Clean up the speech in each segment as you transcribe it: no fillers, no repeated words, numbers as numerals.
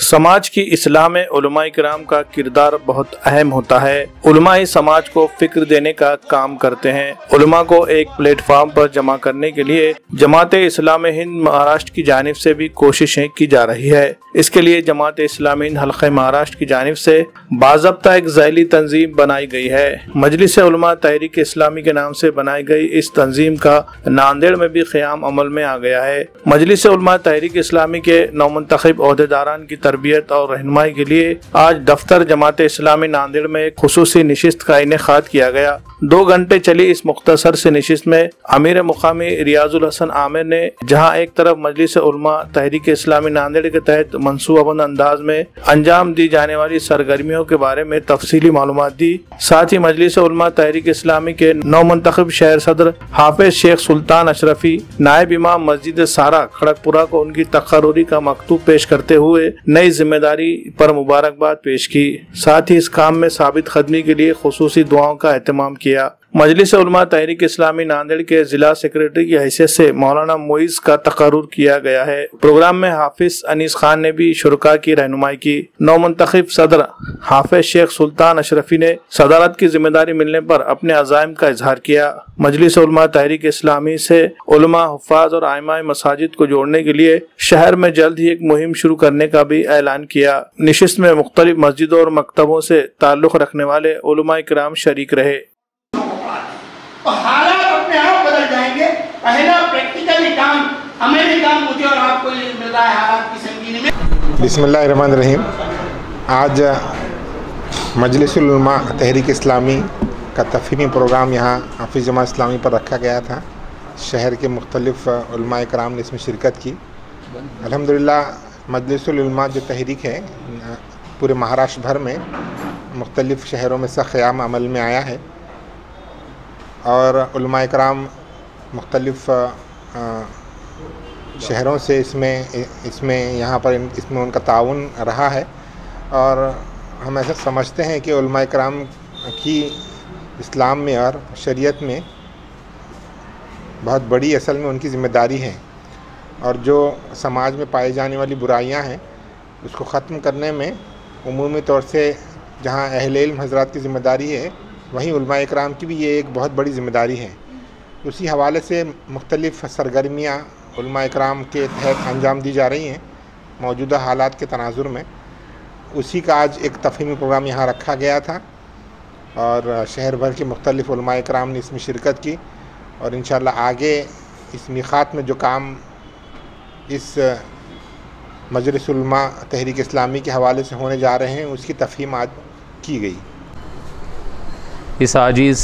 समाज की इस्लाह में उलमाए किराम का किरदार बहुत अहम होता है। उलमा ही समाज को फिक्र देने का काम करते हैं। उलमा को एक प्लेटफॉर्म पर जमा करने के लिए जमात-ए इस्लामी हिंद महाराष्ट्र की जानिब से भी कोशिशें की जा रही है। इसके लिए जमात-ए इस्लामी हिंद हल्क़े महाराष्ट्र की जानिब से बाज़ाब्ता एक ज़ैली तंजीम बनाई गई है। मजलिस उलमा तहरीक इस्लामी के नाम से बनाई गई इस तंजीम का नांदेड़ में भी क़याम अमल में आ गया है। मजलिस उलमा तहरीक इस्लामी के नौमुंतखब ओहदेदारान की तरबियत और रहनुमाई के लिए आज दफ्तर जमात इस्लामी नांदेड़ में एक खुसूसी नशिस्त का इनेकाद किया गया। 2 घंटे चली इस मुख्तसर से नशिस्त में अमीर मुकामी रियाजुल हसन आमिर ने जहां एक तरफ मजलिस उलमा तहरीक इस्लामी नांदेड़ के तहत मनसूबाबंद अंदाज में अंजाम दी जाने वाली सरगर्मियों के बारे में तफसीली मालूमात दी। साथ ही मजलिस उलमा तहरीक इस्लामी के नौमुंतखब शहर सदर हाफिज शेख सुल्तान अशरफी नायब इमाम मस्जिद सारा खड़गपुरा को उनकी तकर्रुरी का मकतूब पेश करते हुए नई जिम्मेदारी पर मुबारकबाद पेश की। साथ ही इस काम में साबित खदमी के लिए खुसूसी दुआओं का एहतमाम किया। मजलिस उलमा तहरीक इस्लामी नांदेड़ के जिला सेक्रेटरी की हैसियत से मौलाना मोइज का तकर्रुर किया गया है। प्रोग्राम में हाफिज अनीस खान ने भी शुरका की रहनुमाई की। नौमुंतखब सदर हाफिज शेख सुल्तान अशरफी ने सदारत की जिम्मेदारी मिलने पर अपने अज़ाइम का इजहार किया। मजलिस उलमा तहरीक इस्लामी से उलमा, हुफ़ाज़ और आइमाए मसाजिद को जोड़ने के लिए शहर में जल्द ही एक मुहिम शुरू करने का भी ऐलान किया। नशिस्त में मुख्तलिफ मस्जिदों और मकतबों से ताल्लुक़ रखने वाले उलमा किराम शरीक रहे। तो हालात अपने आप बदल जाएंगे। पहला प्रैक्टिकली काम हमें काम मुझे और आपको मिल रहा है हालात की संगीनी में। बिस्मिल्लाहिर्रहमानिर्रहीम। आज मजलिसुल उलमा तहरीक इस्लामी का तफ़हीमी प्रोग्राम यहाँ हाफिज़ जमात इस्लामी पर रखा गया था। शहर के मुख्तलिफ़ उलमाए कराम ने इसमें शिरकत की। अल्हम्दुलिल्लाह मजलिसुल उलमा जो तहरीक है पूरे महाराष्ट्र भर में मुख्तलिफ़ शहरों में क़याम अमल में आया है और उलमाए कराम मुख्तलिफ़ शहरों से इसमें यहाँ पर इसमें उनका ताउन रहा है। और हम ऐसा समझते हैं कि उलमाए कराम की इस्लाम में और शरीयत में बहुत बड़ी असल में उनकी ज़िम्मेदारी है और जो समाज में पाई जाने वाली बुराइयां हैं उसको ख़त्म करने में उमूमी तौर से जहाँ अहले इल्म हज़रात की ज़िम्मेदारी है वहीं उलमाए कराम की भी ये एक बहुत बड़ी ज़िम्मेदारी है। उसी हवाले से मुख्तलिफ़ सरगर्मियाँ उलमाए कराम के तहत अंजाम दी जा रही हैं मौजूदा हालात के तनाजुर में। उसी का आज एक तफ़हीमी प्रोग्राम यहाँ रखा गया था और शहर भर के मुख्तलिफ़ उलमाए कराम ने इसमें शिरकत की और इंशाअल्लाह आगे इस मिक़ात में जो काम इस मजलिस उलमा तहरीक इस्लामी के हवाले से होने जा रहे हैं उसकी तफ़हीम आज की गई। इस आजीज़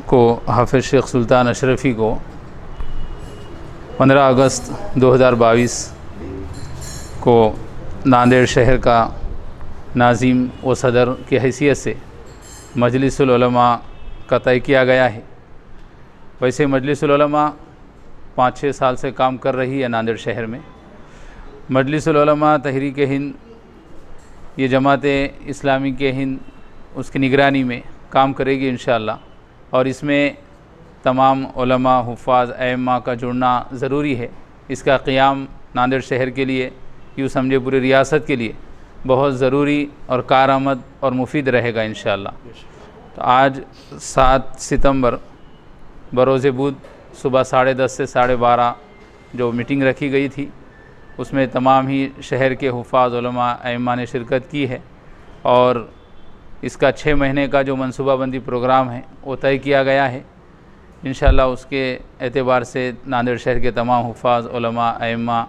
को हाफिज शेख सुल्तान अशरफी को 15 अगस्त 2022 को नांदेड़ शहर का नाज़िम व सदर की हैसियत से मजलिसुल उलमा का तय किया गया है। वैसे मजलिसुल उलमा 5-6 साल से काम कर रही है नांदेड़ शहर में। मजलिसुल उलमा तहरीक हिंद ये जमात इस्लामी के हिंद उसकी निगरानी में काम करेगी इंशाअल्लाह और इसमें तमाम उलमा, हुफ़ाज़, अइम्मा का जुड़ना ज़रूरी है। इसका क़याम नांदेड़ शहर के लिए यूँ समझे पूरी रियासत के लिए बहुत ज़रूरी और कारआमद और मुफीद रहेगा इंशाअल्लाह। तो आज 7 सितंबर बरोज़ बुध सुबह 10:30 से 12:30 जो मीटिंग रखी गई थी उसमें तमाम ही शहर के हुफ़ाज़, उलमा, अइम्मा ने शिरकत की है और इसका 6 महीने का जो मनसूबाबंदी प्रोग्राम है वो तय किया गया है। इंशाअल्लाह उसके एतबार से नांदेड़ शहर के तमाम हुफ़ाज़, उलमा, अइम्मा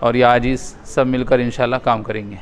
और या आजीज़ सब मिलकर इंशाअल्लाह काम करेंगे।